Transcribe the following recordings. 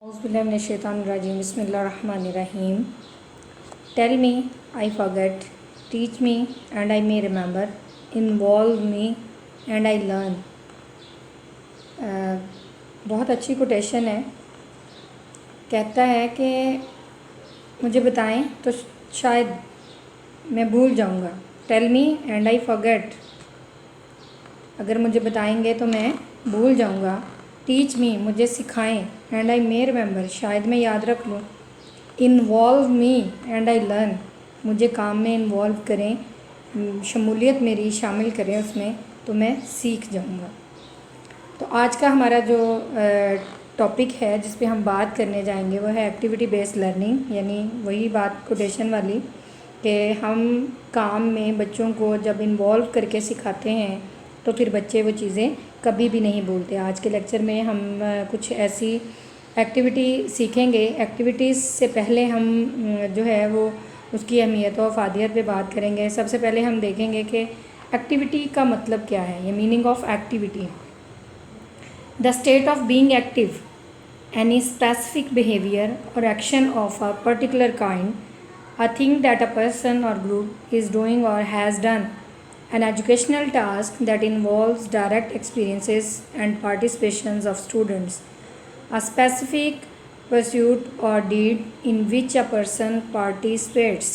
Auzubillahiminash-shaytanir-rajim. Bismillahir-rahmanir-rahim. Tell me, I forget. Teach me, and I may remember. Involve me, and I learn. बहुत अच्छी quotation है। कहता है कि मुझे बताएं तो शायद मैं भूल जाऊंगा। Tell me and I forget. अगर मुझे बताएंगे तो मैं भूल जाऊंगा। टीच मी, मुझे सिखाएं, एंड आई मे रिमेंबर, शायद मैं याद रख लूँ। Involve me and I learn, मुझे काम में इन्वॉल्व करें, शमूलियत मेरी शामिल करें उसमें, तो मैं सीख जाऊंगा। तो आज का हमारा जो टॉपिक है जिस पे हम बात करने जाएंगे वो है एक्टिविटी बेस्ड लर्निंग, यानी वही बात कोटेशन वाली कि हम काम में बच्चों को जब इन्वॉल्व करके सिखाते हैं तो फिर बच्चे वो चीज़ें कभी भी नहीं भूलते। आज के लेक्चर में हम कुछ ऐसी एक्टिविटी सीखेंगे। एक्टिविटीज़ से पहले हम जो है वो उसकी अहमियत और अफादियत पे बात करेंगे। सबसे पहले हम देखेंगे कि एक्टिविटी का मतलब क्या है, ये meaning of activity. The state of being active, any specific behavior or action of a particular kind, a thing that a person or group is doing or has done, an educational task that involves direct experiences and participations of students, a specific pursuit or deed in which a person participates।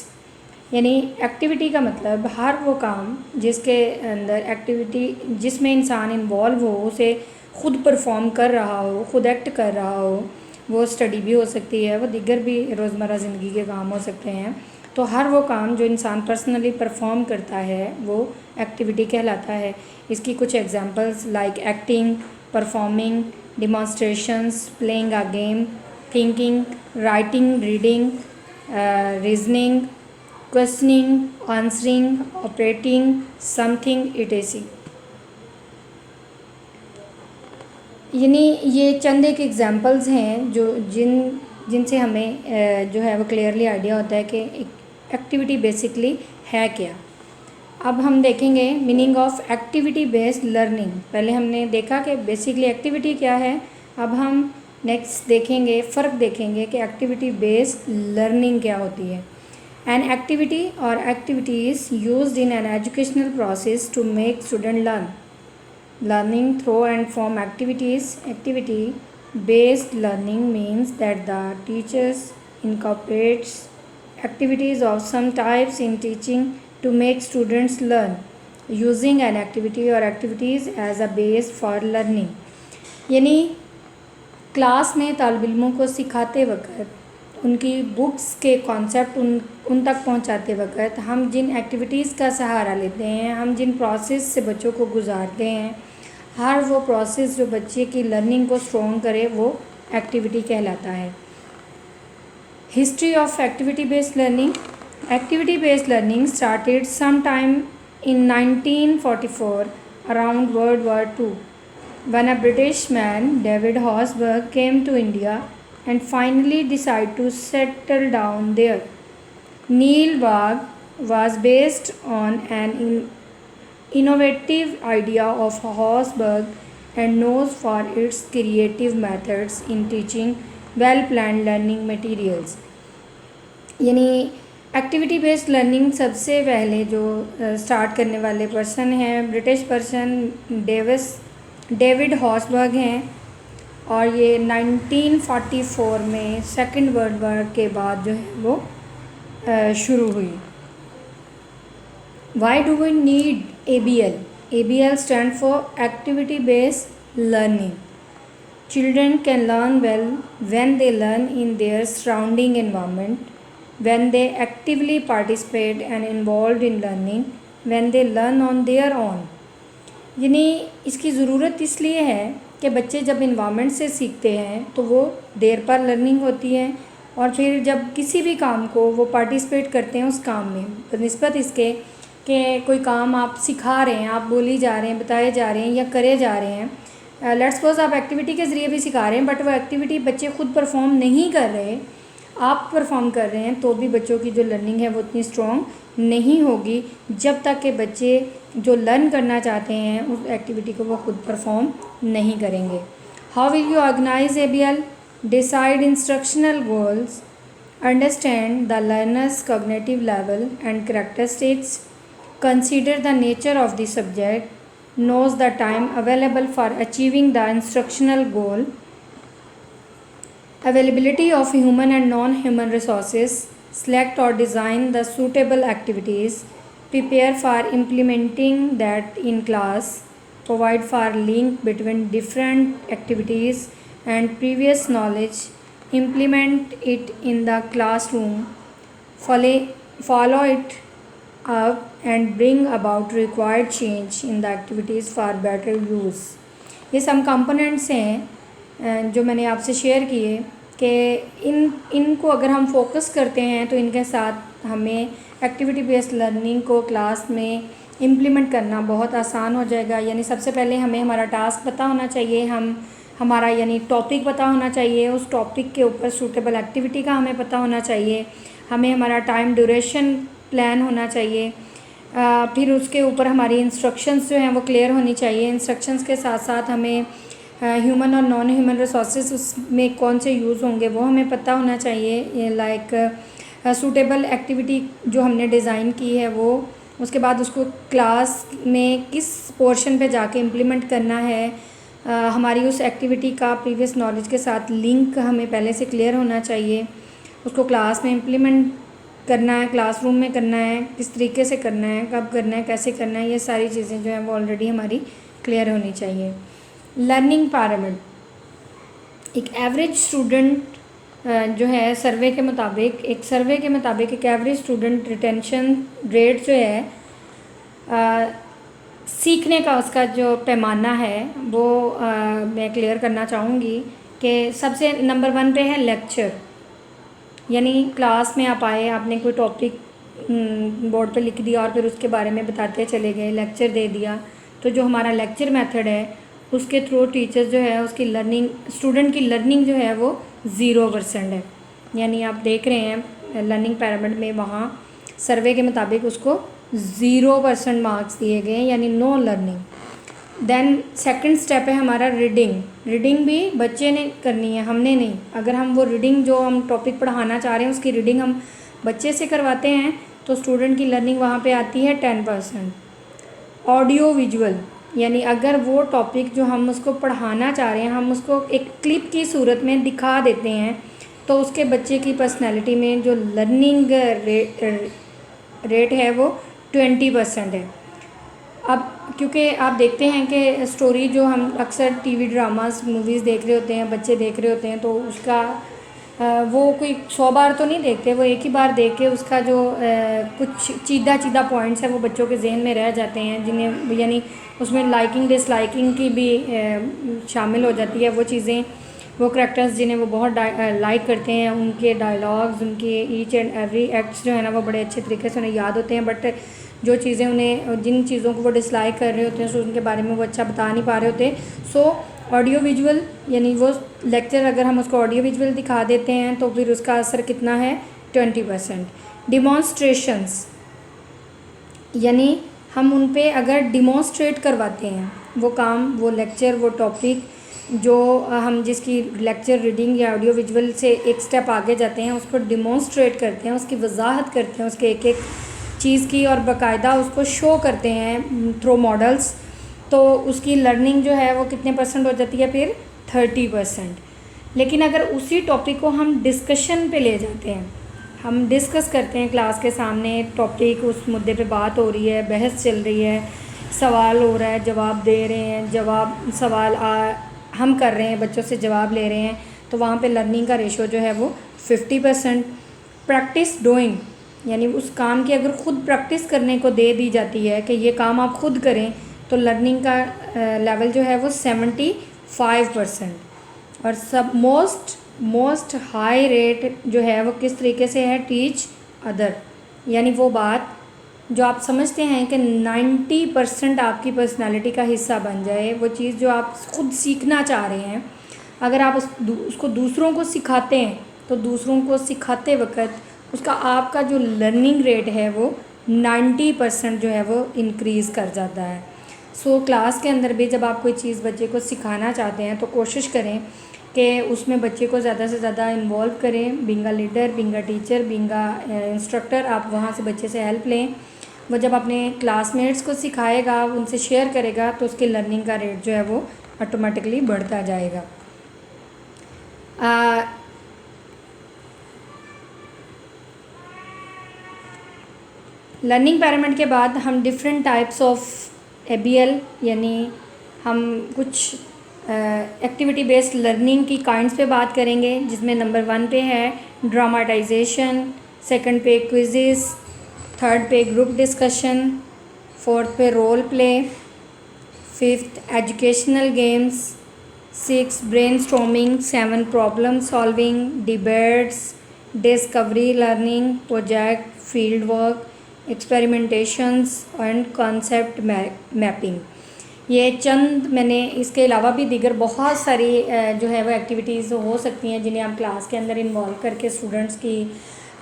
यानी activity का मतलब हर वो काम जिसके अंदर activity जिसमें इंसान involve हो, उसे खुद परफॉर्म कर रहा हो, खुद एक्ट कर रहा हो। वो स्टडी भी हो सकती है, वो दिगर भी रोज़मर्रा ज़िंदगी के काम हो सकते हैं। तो हर वो काम जो इंसान पर्सनली परफॉर्म करता है वो एक्टिविटी कहलाता है। इसकी कुछ examples like acting, performing, demonstrations, playing a game, thinking, writing, reading, reasoning, questioning, answering, operating something etcetera. यानी ये चंद एक एग्जांपल्स हैं जो जिनसे हमें जो है वो क्लियरली आइडिया होता है कि एक्टिविटी बेसिकली है क्या। अब हम देखेंगे meaning of activity based learning. पहले हमने देखा कि बेसिकली एक्टिविटी क्या है। अब हम नेक्स्ट देखेंगे, फ़र्क देखेंगे कि एक्टिविटी बेस्ड लर्निंग क्या होती है। एन एक्टिविटी और activities used in an educational process to make student learn. Learning through and from activities. Activity based learning means that the teachers incorporates activities of some types in teaching to make students learn, using an activity or activities as a base for learning। यानी class में तालिब इल्मों को सिखाते वक्त उनकी books के concept उन तक पहुंचाते वक्त हम जिन एक्टिविटीज़ का सहारा लेते हैं, हम जिन प्रोसेस से बच्चों को गुजारते हैं, हर वो प्रोसेस जो बच्चे की लर्निंग को स्ट्रॉन्ग करे वो एक्टिविटी कहलाता है। History of activity based learning. Activity based learning started some time in 1944 around world war II when a British man, David Horsburgh, came to India and finally decided to settle down there. Neil Bagh was based on an innovative idea of Horsburgh and known for its creative methods in teaching well-planned learning materials। यानी activity based learning सबसे पहले जो start करने वाले person हैं British person David हॉर्सबर्ग हैं, और ये 1944 में सेकेंड वर्ल्ड वॉर के बाद जो है वो शुरू हुई। Why do we need ABL? ABL stands for Activity Based Learning. Children can learn well when they learn in their surrounding environment, when they actively participate and involved in learning, when they learn on their own। यानी इसकी ज़रूरत इसलिए है कि बच्चे जब environment से सीखते हैं तो वो देर पर लर्निंग होती है, और फिर जब किसी भी काम को वो पार्टिसिपेट करते हैं उस काम में, बनिस्बत इसके कि कोई काम आप सिखा रहे हैं, आप बोली जा रहे हैं, बताए जा रहे हैं या करे जा रहे हैं। लेट्स सपोज आप एक्टिविटी के ज़रिए भी सिखा रहे हैं बट वो एक्टिविटी बच्चे खुद परफॉर्म नहीं कर रहे, आप परफॉर्म कर रहे हैं, तो भी बच्चों की जो लर्निंग है वो इतनी स्ट्रॉन्ग नहीं होगी जब तक कि बच्चे जो लर्न करना चाहते हैं उस एक्टिविटी को वो खुद परफॉर्म नहीं करेंगे। How will you organize ABL? decide instructional goals, understand the learner's cognitive level and characteristics, consider the nature of the subject, knows the time available for achieving the instructional goal, availability of human and non-human resources, select or design the suitable activities, prepare for implementing that in class, provide for link between different activities and previous knowledge, implement it in the classroom, follow it up and bring about required change in the activities for better use. ये सम components हैं जो मैंने आपसे share किए कि इनको अगर हम फोकस करते हैं तो इनके साथ हमें एक्टिविटी बेस्ड लर्निंग को क्लास में इम्प्लीमेंट करना बहुत आसान हो जाएगा। यानी सबसे पहले हमें हमारा टास्क पता होना चाहिए, हमारा यानी टॉपिक पता होना चाहिए, उस टॉपिक के ऊपर सूटेबल एक्टिविटी का हमें पता होना चाहिए, हमें हमारा टाइम ड्यूरेशन प्लान होना चाहिए, फिर उसके ऊपर हमारी इंस्ट्रक्शंस जो हैं वो क्लियर होनी चाहिए। इंस्ट्रक्शंस के साथ साथ हमें ह्यूमन और नॉन ह्यूमन रिसोर्सेज उसमें कौन से यूज़ होंगे वो हमें पता होना चाहिए। लाइक सूटेबल एक्टिविटी जो हमने डिज़ाइन की है वो, उसके बाद उसको क्लास में किस पोर्शन पे जाके इम्प्लीमेंट करना है, हमारी उस एक्टिविटी का प्रीवियस नॉलेज के साथ लिंक हमें पहले से क्लियर होना चाहिए, उसको क्लास में इम्प्लीमेंट करना है, क्लासरूम में करना है, किस तरीके से करना है, कब करना है, कैसे करना है, ये सारी चीज़ें जो हैं वो ऑलरेडी हमारी क्लियर होनी चाहिए। लर्निंग पिरामिड, एक एवरेज स्टूडेंट जो है सर्वे के मुताबिक एक एवरेज स्टूडेंट रिटेंशन रेट जो है सीखने का उसका जो पैमाना है वो मैं क्लियर करना चाहूँगी कि सबसे नंबर 1 पे है लेक्चर। यानी क्लास में आप आए, आपने कोई टॉपिक बोर्ड पे लिख दिया और फिर उसके बारे में बताते चले गए, लेक्चर दे दिया, तो जो हमारा लेक्चर मेथड है उसके थ्रू टीचर जो है उसकी लर्निंग, स्टूडेंट की लर्निंग जो है वो 0% है। यानी आप देख रहे हैं लर्निंग पिरामिड में वहाँ सर्वे के मुताबिक उसको 0% मार्क्स दिए गए हैं, यानी no learning. Then second step है हमारा रीडिंग भी बच्चे ने करनी है, हमने नहीं। अगर हम वो रीडिंग जो हम टॉपिक पढ़ाना चाह रहे हैं उसकी रीडिंग हम बच्चे से करवाते हैं तो स्टूडेंट की लर्निंग वहाँ पे आती है 10%। ऑडियो विजुअल, यानी अगर वो टॉपिक जो हम उसको पढ़ाना चाह रहे हैं हम उसको एक क्लिप की सूरत में दिखा देते हैं तो उसके बच्चे की पर्सनैलिटी में जो लर्निंग रेट है वो 20% है। अब क्योंकि आप देखते हैं कि स्टोरी जो हम अक्सर टीवी ड्रामास मूवीज़ देख रहे होते हैं, बच्चे देख रहे होते हैं, तो उसका वो कोई 100 बार तो नहीं देखते, वो एक ही बार देख के उसका जो कुछ चीदा पॉइंट्स है वो बच्चों के जहन में रह जाते हैं, जिन्हें यानी उसमें लाइकिंग डिसलाइकिंग की भी शामिल हो जाती है वो चीज़ें, वो करैक्टर्स जिन्हें वो बहुत लाइक करते हैं, उनके डायलॉग्स, उनके ईच एंड एवरी एक्ट्स जो है ना वो बड़े अच्छे तरीके से उन्हें याद होते हैं। बट जो चीज़ें उन्हें, जिन चीज़ों को वो डिसलाइक कर रहे होते हैं सो उनके बारे में वो अच्छा बता नहीं पा रहे होते। सो ऑडियो विजुअल, यानी वो लेक्चर अगर हम उसको ऑडियो विजुअल दिखा देते हैं तो फिर उसका असर कितना है 20%। डिमॉन्स्ट्रेशंस, यानी हम उन पे अगर डिमॉन्स्ट्रेट करवाते हैं वो काम, वो लेक्चर, वो टॉपिक जो हम जिसकी लेक्चर रीडिंग या ऑडियो विजुअल से एक स्टेप आगे जाते हैं, उसको डिमॉन्स्ट्रेट करते हैं, उसकी वजाहत करते हैं उसके एक एक चीज़ की और बाकायदा उसको शो करते हैं थ्रू मॉडल्स, तो उसकी लर्निंग जो है वो कितने % हो जाती है फिर 30%। लेकिन अगर उसी टॉपिक को हम डिस्कशन पे ले जाते हैं, हम डिस्कस करते हैं क्लास के सामने टॉपिक, उस मुद्दे पे बात हो रही है, बहस चल रही है, सवाल हो रहा है, जवाब दे रहे हैं, सवाल हम कर रहे हैं, बच्चों से जवाब ले रहे हैं, तो वहाँ पे लर्निंग का रेशो जो है वो 50%। प्रैक्टिस डूइंग, यानी उस काम की अगर ख़ुद प्रैक्टिस करने को दे दी जाती है कि ये काम आप ख़ुद करें तो लर्निंग का लेवल जो है वो 75%। और सब मोस्ट हाई रेट जो है वो किस तरीके से है, टीच अदर, यानी वो बात जो आप समझते हैं कि 90% आपकी पर्सनालिटी का हिस्सा बन जाए, वो चीज़ जो आप ख़ुद सीखना चाह रहे हैं, अगर आप उसको दूसरों को सिखाते हैं तो दूसरों को सिखाते वक्त उसका आपका जो लर्निंग रेट है वो 90% जो है वो इंक्रीज़ कर जाता है। सो क्लास के अंदर भी जब आप कोई चीज़ बच्चे को सिखाना चाहते हैं तो कोशिश करें कि उसमें बच्चे को ज़्यादा से ज़्यादा इन्वॉल्व करें, being a leader, being a teacher, being a instructor. आप वहाँ से बच्चे से हेल्प लें। वो जब अपने क्लासमेट्स को सिखाएगा, उनसे शेयर करेगा, तो उसकी लर्निंग का रेट जो है वो ऑटोमेटिकली बढ़ता जाएगा। लर्निंग पैरामिड के बाद हम डिफरेंट टाइप्स ऑफ ABL यानी हम कुछ एक्टिविटी बेस्ड लर्निंग की काइंड्स पे बात करेंगे, जिसमें नंबर 1 पे है ड्रामाटाइजेशन, सेकंड पे क्विज़ेस, थर्ड पे ग्रुप डिस्कशन, फोर्थ पे role play, fifth educational games, 6 brainstorming, 7 problem solving, debates, discovery learning, project, field work, experimentations and concept mapping. ये चंद मैंने, इसके अलावा भी दीगर बहुत सारी जो है वो एक्टिविटीज़ हो सकती हैं जिन्हें आप क्लास के अंदर इन्वॉल्व करके स्टूडेंट्स की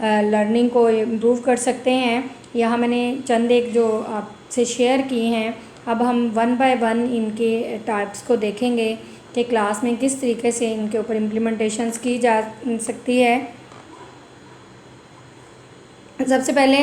लर्निंग को इम्प्रूव कर सकते हैं। यहाँ मैंने चंद एक जो आपसे शेयर की हैं। अब हम 1 बाय 1 इनके टाइप्स को देखेंगे कि क्लास में किस तरीके से इनके ऊपर इम्प्लीमेंटेशंस की जा सकती है। सबसे पहले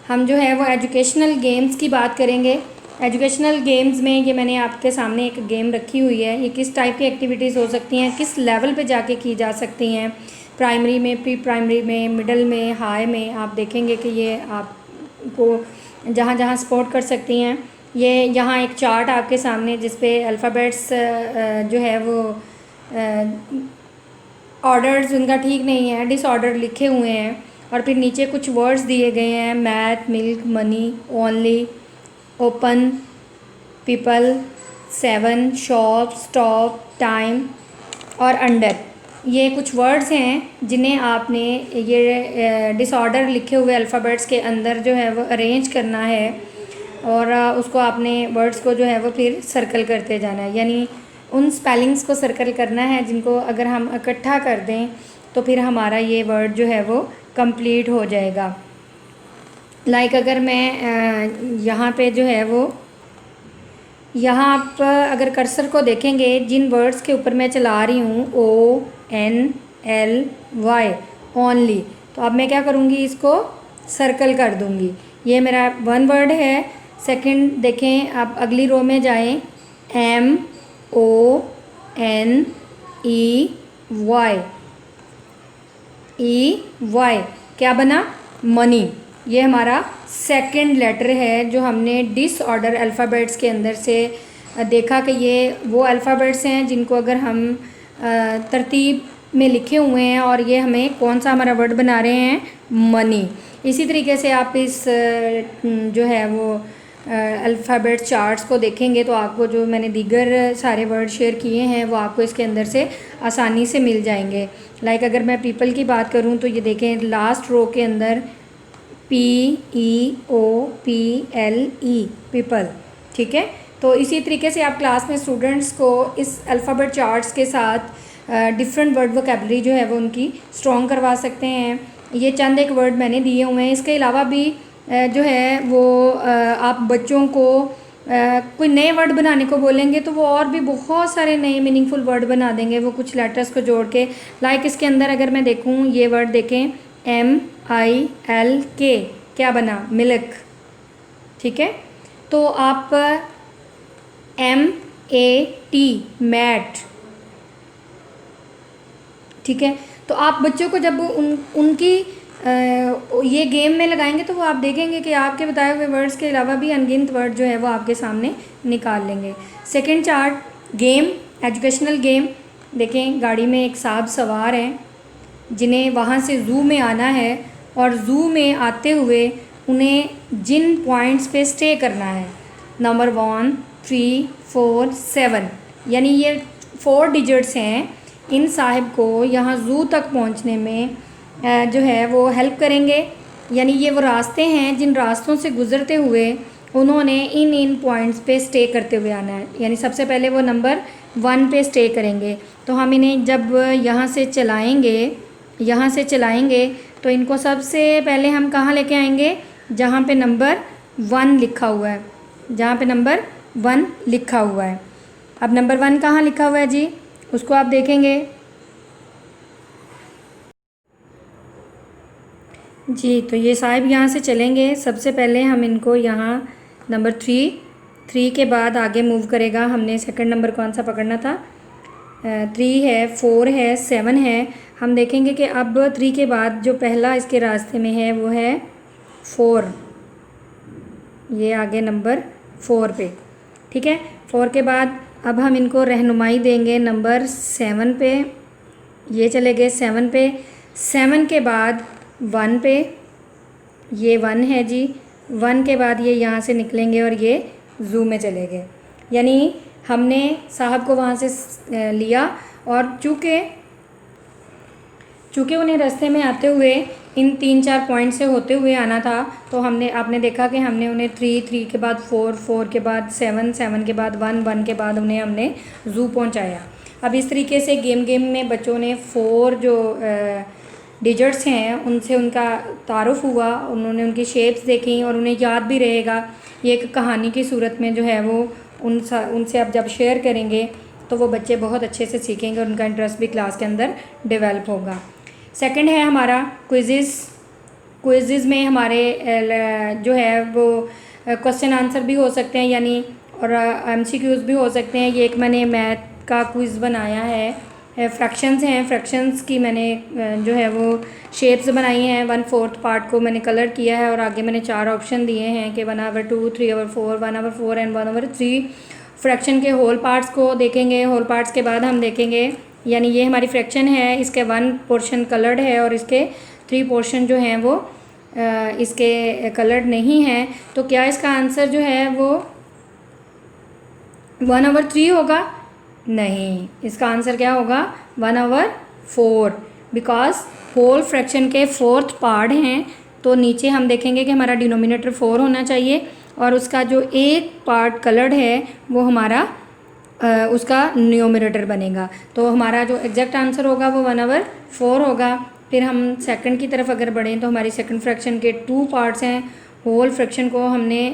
हम जो है वो एजुकेशनल गेम्स की बात करेंगे। एजुकेशनल गेम्स में ये मैंने आपके सामने एक गेम रखी हुई है। ये किस टाइप की एक्टिविटीज़ हो सकती हैं, किस लेवल पे जाके की जा सकती हैं, प्राइमरी में, प्री प्राइमरी में, मिडिल में, हाई में। आप देखेंगे कि ये आपको जहाँ जहाँ सपोर्ट कर सकती हैं। ये यहाँ एक चार्ट आपके सामने जिस पे अल्फ़ाबेट्स जो है वो ऑर्डर्स उनका ठीक नहीं है, डिसऑर्डर लिखे हुए हैं, और फिर नीचे कुछ वर्ड्स दिए गए हैं, math, milk, money, only, open, people, 7, shop, stop, time और अंडर। ये कुछ वर्ड्स हैं जिन्हें आपने ये डिसऑर्डर लिखे हुए अल्फ़ाबेट्स के अंदर जो है वो अरेंज करना है, और उसको आपने वर्ड्स को जो है वो फिर सर्कल करते जाना है, यानी उन स्पेलिंग्स को सर्कल करना है जिनको अगर हम इकट्ठा कर दें तो फिर हमारा ये वर्ड जो है वो कंप्लीट हो जाएगा। लाइक अगर मैं यहाँ पे जो है वो, यहाँ आप अगर कर्सर को देखेंगे, जिन वर्ड्स के ऊपर मैं चला रही हूँ ONLY, ओनली, तो अब मैं क्या करूँगी, इसको सर्कल कर दूँगी। ये मेरा 1 वर्ड है। सेकंड देखें, आप अगली रो में जाएं, MONEY, क्या बना, मनी। ये हमारा सेकंड लेटर है जो हमने डिसऑर्डर अल्फ़ाबेट्स के अंदर से देखा कि ये वो अल्फ़ाबेट्स हैं जिनको अगर हम तरतीब में लिखे हुए हैं, और ये हमें कौन सा हमारा वर्ड बना रहे हैं, मनी। इसी तरीके से आप इस जो है वो अल्फ़ाबेट चार्ट्स को देखेंगे तो आपको जो मैंने दीगर सारे वर्ड शेयर किए हैं वो आपको इसके अंदर से आसानी से मिल जाएंगे। लाइक अगर मैं पीपल की बात करूं तो ये देखें, लास्ट रो के अंदर PEOPLE, पीपल। ठीक है, तो इसी तरीके से आप क्लास में स्टूडेंट्स को इस अल्फ़ाबेट चार्ट्स के साथ डिफरेंट वर्ड वोकेबलरी जो है वो उनकी स्ट्रॉन्ग करवा सकते हैं। ये चंद एक वर्ड मैंने दिए हुए हैं। इसके अलावा भी जो है वो आप बच्चों को कोई नए वर्ड बनाने को बोलेंगे तो वो और भी बहुत सारे नए मीनिंगफुल वर्ड बना देंगे, वो कुछ लेटर्स को जोड़ के। लाइक इसके अंदर अगर मैं देखूँ, ये वर्ड देखें, MILK, क्या बना, मिल्क। ठीक है, तो आप MAT, मैट। ठीक है, तो आप बच्चों को जब उनकी ये गेम में लगाएंगे तो वो आप देखेंगे कि आपके बताए हुए वर्ड्स के अलावा भी अनगिनत वर्ड जो है वो आपके सामने निकाल लेंगे। Second chart, game, educational game. देखें, गाड़ी में एक साहब सवार हैं जिन्हें वहाँ से ज़ू में आना है, और ज़ू में आते हुए उन्हें जिन पॉइंट्स पे स्टे करना है, नंबर 1, 3, 4, 7, यानी ये 4 डिजिट्स हैं, इन साहिब को यहाँ ज़ू तक पहुँचने में जो है वो हेल्प करेंगे। यानी ये वो रास्ते हैं जिन रास्तों से गुज़रते हुए उन्होंने इन पॉइंट्स पे स्टे करते हुए आना है। यानी सबसे पहले वो नंबर 1 पे स्टे करेंगे, तो हम इन्हें जब यहाँ से चलाएंगे तो इनको सबसे पहले हम कहाँ लेके आएंगे, जहाँ पे नंबर 1 लिखा हुआ है, जहाँ पे नंबर 1 लिखा हुआ है। अब नंबर 1 कहाँ लिखा हुआ है जी, उसको आप देखेंगे, जी, तो ये साहिब यहाँ से चलेंगे। सबसे पहले हम इनको यहाँ नंबर 3 के बाद आगे मूव करेगा। हमने सेकंड नंबर कौन सा पकड़ना था? 3 है, 4 है, 7 है। हम देखेंगे कि अब 3 के बाद जो पहला इसके रास्ते में है वो है 4। ये आगे नंबर 4 पे, ठीक है। 4 के बाद अब हम इनको रहनुमाई देंगे नंबर 7 पे। ये चले गए 7 पे। 7 के बाद 1 पे, ये 1 है जी। 1 के बाद ये यहाँ से निकलेंगे और ये ज़ू में चले गए। यानी हमने साहब को वहाँ से लिया और चूँकि उन्हें रास्ते में आते हुए इन 3-4 पॉइंट से होते हुए आना था, तो आपने देखा कि हमने उन्हें 3 के बाद 4 के बाद 7 के बाद 1 के बाद उन्हें हमने ज़ू पहुँचाया। अब इस तरीके से गेम में बच्चों ने 4 जो डिजिट्स हैं उनसे उनका तारुफ़ हुआ, उन्होंने उनकी शेप्स देखी और उन्हें याद भी रहेगा। ये एक कहानी की सूरत में जो है वो उनसे आप जब शेयर करेंगे तो वो बच्चे बहुत अच्छे से सीखेंगे और उनका इंटरेस्ट भी क्लास के अंदर डेवलप होगा। सेकंड है हमारा क्विज़ में हमारे जो है वो क्वेश्चन आंसर भी हो सकते हैं, यानी और MCQs भी हो सकते हैं। ये एक मैंने मैथ का क्विज़ बनाया है, फ्रैक्शंस हैं, फ्रैक्शंस की मैंने जो है वो शेप्स बनाई हैं। 1/4 पार्ट को मैंने कलर किया है और आगे मैंने 4 ऑप्शन दिए हैं कि 1/2, 3/4, 1/4 एंड 1/3। फ्रैक्शन के होल पार्ट्स को देखेंगे। होल पार्ट्स के बाद हम देखेंगे, यानी ये हमारी फ्रैक्शन है, इसके 1 पोर्शन कलर्ड है और इसके 3 पोर्शन जो हैं वो इसके कलर्ड नहीं हैं। तो क्या इसका आंसर जो है वो 1/3 होगा? नहीं, इसका आंसर क्या होगा? 1/4, बिकॉज होल फ्रैक्शन के 4th पार्ट हैं। तो नीचे हम देखेंगे कि हमारा डिनोमिनेटर 4 होना चाहिए और उसका जो एक पार्ट कलर्ड है वो हमारा उसका न्यूमरेटर बनेगा। तो हमारा जो एग्जैक्ट आंसर होगा वो 1/4 होगा। फिर हम सेकंड की तरफ अगर बढ़ें तो हमारी सेकंड फ्रैक्शन के 2 पार्ट्स हैं। होल फ्रैक्शन को हमने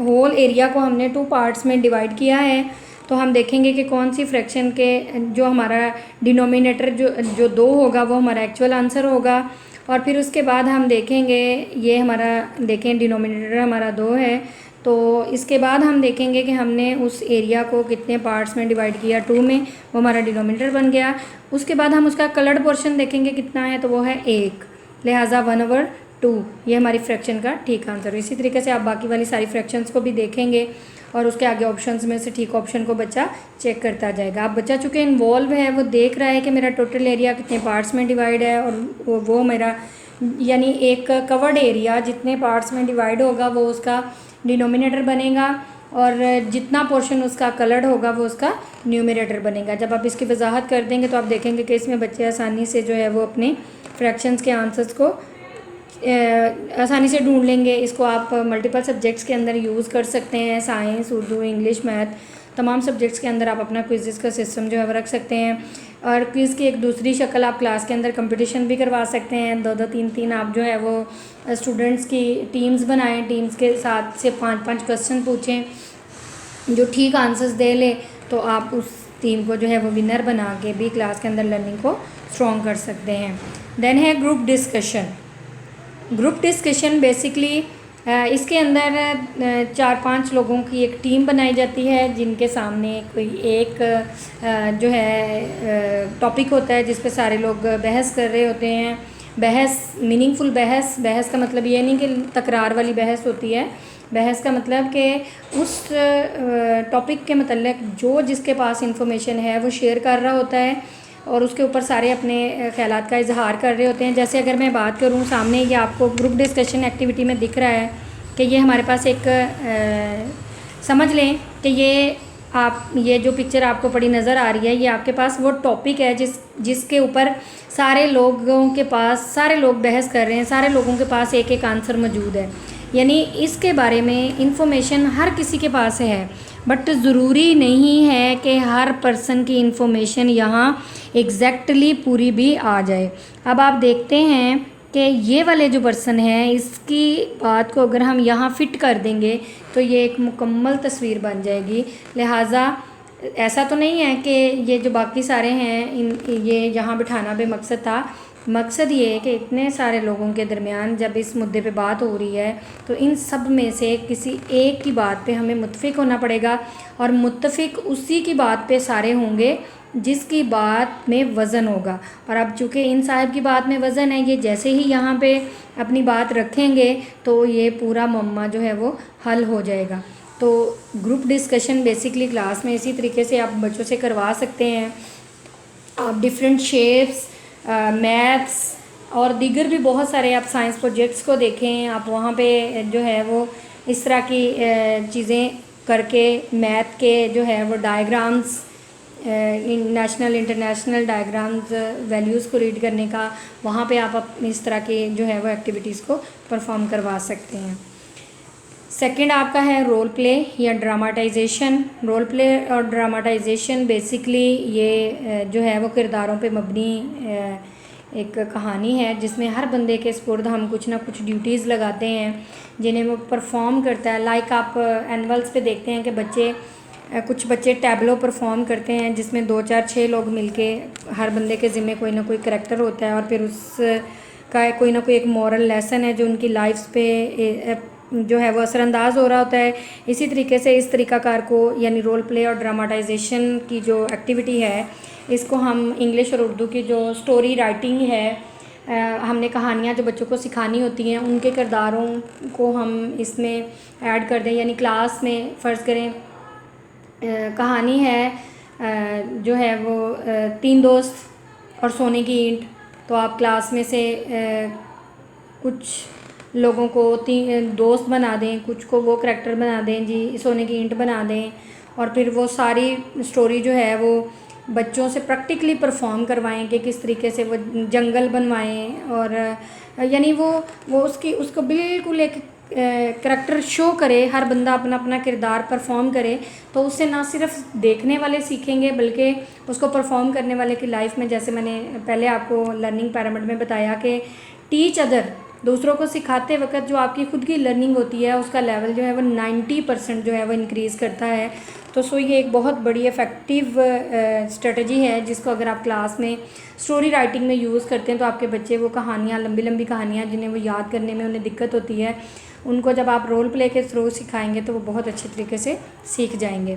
होल एरिया को हमने 2 पार्ट्स में डिवाइड किया है। तो हम देखेंगे कि कौन सी फ्रैक्शन के जो हमारा डिनोमिनेटर जो 2 होगा वो हमारा एक्चुअल आंसर होगा। और फिर उसके बाद हम देखेंगे, ये हमारा देखें डिनोमिनेटर हमारा 2 है, तो इसके बाद हम देखेंगे कि हमने उस एरिया को कितने पार्ट्स में डिवाइड किया, 2 में, वो हमारा डिनोमिनेटर बन गया। उसके बाद हम उसका कलर्ड पोर्शन देखेंगे कितना है, तो वो है 1, लिहाजा 1/2 ये हमारी फ्रैक्शन का ठीक आंसर। इसी तरीके से आप बाकी वाली सारी फ्रैक्शंस को भी देखेंगे और उसके आगे ऑप्शंस में से ठीक ऑप्शन को बच्चा चेक करता जाएगा। अब बच्चा चूँकि इन्वॉल्व है, वो देख रहा है कि मेरा टोटल एरिया कितने पार्ट्स में डिवाइड है और वो मेरा यानी एक कवर्ड एरिया जितने पार्ट्स में डिवाइड होगा वो उसका डिनोमिनेटर बनेगा और जितना पोर्शन उसका कलर्ड होगा वो उसका न्यूमरेटर बनेगा। जब आप इसकी वजाहत कर देंगे तो आप देखेंगे कि इसमें बच्चे आसानी से जो है वो अपने फ्रैक्शंस के आंसर्स को आसानी से ढूंढ लेंगे। इसको आप मल्टीपल सब्जेक्ट्स के अंदर यूज़ कर सकते हैं, साइंस, उर्दू, इंग्लिश, मैथ, तमाम सब्जेक्ट्स के अंदर आप अपना क्विज़ का सिस्टम जो है वो रख सकते हैं। और क्विज़ की एक दूसरी शक्ल आप क्लास के अंदर कंपटीशन भी करवा सकते हैं। 2-2, 3-3 आप जो है वो स्टूडेंट्स की टीम्स बनाएं, टीम्स के साथ से 5-5 क्वेश्चन पूछें, जो ठीक आंसर्स दे ले तो आप उस टीम को जो है वो विनर बना के भी क्लास के अंदर लर्निंग को स्ट्रॉन्ग कर सकते हैं। देन है group discussion. Group discussion basically इसके अंदर 4-5 लोगों की एक टीम बनाई जाती है जिनके सामने कोई एक जो है टॉपिक होता है जिस पे सारे लोग बहस कर रहे होते हैं। बहस मीनिंगफुल बहस का मतलब ये नहीं कि तकरार वाली बहस होती है। बहस का मतलब कि उस टॉपिक के मतलब जो जिसके पास इंफॉर्मेशन है वो शेयर कर रहा होता है और उसके ऊपर सारे अपने ख़यालात का इजहार कर रहे होते हैं। जैसे अगर मैं बात करूँ, सामने ये आपको ग्रुप डिस्कशन एक्टिविटी में दिख रहा है कि ये हमारे पास एक समझ लें कि ये जो पिक्चर आपको पड़ी नज़र आ रही है, ये आपके पास वो टॉपिक है जिसके ऊपर सारे लोगों के पास सारे लोग बहस कर रहे हैं, सारे लोगों के पास एक एक आंसर मौजूद है। यानी इसके बारे में इंफॉर्मेशन हर किसी के पास है, बट ज़रूरी नहीं है कि हर पर्सन की इंफॉर्मेशन यहाँ एग्जैक्टली पूरी भी आ जाए। अब आप देखते हैं कि ये वाले जो पर्सन है, इसकी बात को अगर हम यहाँ फ़िट कर देंगे तो ये एक मुकम्मल तस्वीर बन जाएगी। लिहाजा ऐसा तो नहीं है कि ये जो बाकी सारे हैं ये यहाँ बिठाना बेमकसद था, मकसद ये है कि इतने सारे लोगों के दरमियान जब इस मुद्दे पे बात हो रही है तो इन सब में से किसी एक की बात पे हमें मुत्तफ़िक होना पड़ेगा, और मुत्तफ़िक उसी की बात पे सारे होंगे जिसकी बात में वज़न होगा। और अब चूँकि इन साहब की बात में वज़न है, ये जैसे ही यहाँ पे अपनी बात रखेंगे तो ये पूरा मम्मा जो है वो हल हो जाएगा। तो ग्रुप डिस्कशन बेसिकली क्लास में इसी तरीके से आप बच्चों से करवा सकते हैं। आप डिफरेंट शेप्स, मैथ्स और दीगर भी बहुत सारे आप साइंस प्रोजेक्ट्स को देखें, आप वहाँ पे जो है वो इस तरह की चीज़ें करके मैथ के जो है वो diagrams, national international diagrams, values को रीड करने का, वहाँ पे आप इस तरह के जो है वो एक्टिविटीज़ को परफॉर्म करवा सकते हैं। सेकंड आपका है रोल प्ले या ड्रामाटाइजेशन। रोल प्ले और ड्रामाटाइजेशन बेसिकली ये जो है वो किरदारों पे मबनी एक कहानी है जिसमें हर बंदे के स्पुर्द हम कुछ ना कुछ ड्यूटीज़ लगाते हैं जिन्हें वो परफॉर्म करता है। लाइक आप एनुअल्स पे देखते हैं कि कुछ बच्चे टैबलो परफॉर्म करते हैं जिसमें 2 4 6 लोग मिलके हर बंदे के ज़िम्मे कोई ना कोई करैक्टर होता है और फिर उसका कोई ना कोई एक मॉरल लेसन है जो उनकी लाइफ पे जो है वो असरअंदाज हो रहा होता है। इसी तरीके से इस तरीक़ाकार को यानी रोल प्ले और ड्रामाटाइजेशन की जो एक्टिविटी है इसको हम इंग्लिश और उर्दू की जो स्टोरी राइटिंग है, हमने कहानियाँ जो बच्चों को सिखानी होती हैं उनके किरदारों को हम इसमें ऐड कर दें। यानी क्लास में फ़र्ज़ करें कहानी है जो है वो 3 दोस्त और सोने की ईंट, तो आप क्लास में से कुछ लोगों को 3 दोस्त बना दें, कुछ को वो करैक्टर बना दें जी, सोने की ईंट बना दें, और फिर वो सारी स्टोरी जो है वो बच्चों से प्रैक्टिकली परफॉर्म करवाएं कि किस तरीके से वो जंगल बनवाएं, और यानी वो उसको बिल्कुल एक करैक्टर शो करे, हर बंदा अपना अपना किरदार परफॉर्म करे। तो उससे ना सिर्फ देखने वाले सीखेंगे बल्कि उसको परफॉर्म करने वाले की लाइफ में, जैसे मैंने पहले आपको लर्निंग पिरामिड में बताया कि टीच अदर, दूसरों को सिखाते वक्त जो आपकी ख़ुद की लर्निंग होती है उसका लेवल जो है वो 90% जो है वो इंक्रीज़ करता है। तो ये एक बहुत बड़ी इफ़ेक्टिव स्ट्रेटजी है जिसको अगर आप क्लास में स्टोरी राइटिंग में यूज़ करते हैं तो आपके बच्चे वो कहानियाँ, लंबी लंबी कहानियाँ जिन्हें वो याद करने में उन्हें दिक्कत होती है, उनको जब आप रोल प्ले के थ्रू सिखाएंगे तो वो बहुत अच्छे तरीके से सीख जाएंगे।